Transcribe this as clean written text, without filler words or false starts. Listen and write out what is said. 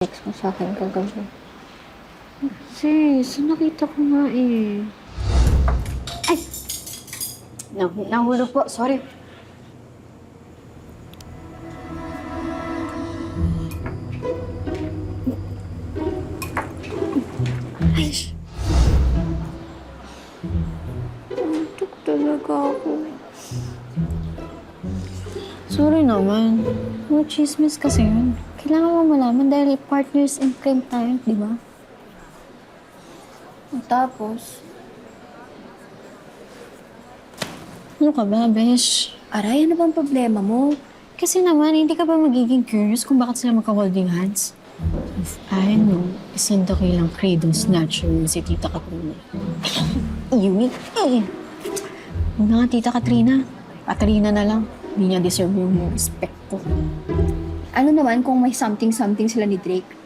Text mo sa akin kagabi. Sis, nakita ko nga eh. Ay! Nahulog po. Sorry. Ay! Antok talaga ako. Sorry naman. No chismis kasi yun. Kailangan mo malaman dahil partners in crime tayo, di ba? Tapos, ano ka ba, besh? Aray, ano bang problema mo? Kasi naman, hindi ka ba magiging curious kung bakit sila magka-holding hands? If I know, isang dakilang cradle snatcher si Tita Katrina. Iwit eh. Huwag na nga, Tita Katrina. Katrina na lang. Hindi niya deserve yung respect ko. Ano naman kung may something sila ni Drake?